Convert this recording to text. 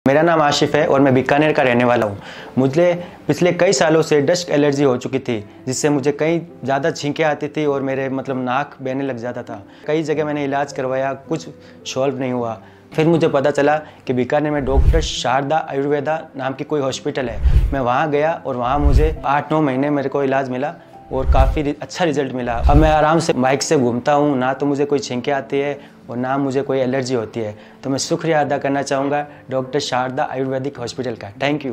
मेरा नाम आशिफ है और मैं बीकानेर का रहने वाला हूँ। मुझे पिछले कई सालों से डस्ट एलर्जी हो चुकी थी, जिससे मुझे कई ज़्यादा छींकें आती थी और मेरे नाक बहने लग जाता था। कई जगह मैंने इलाज करवाया, कुछ सॉल्व नहीं हुआ। फिर मुझे पता चला कि बीकानेर में डॉक्टर शारदा आयुर्वेदा नाम की कोई हॉस्पिटल है। मैं वहाँ गया और वहाँ मुझे 8-9 महीने मेरे को इलाज मिला और काफ़ी अच्छा रिजल्ट मिला। अब मैं आराम से बाइक से घूमता हूँ, ना तो मुझे कोई छींकें आती है और ना मुझे कोई एलर्जी होती है। तो मैं शुक्रिया अदा करना चाहूँगा डॉक्टर शारदा आयुर्वेदिक हॉस्पिटल का। Thank you.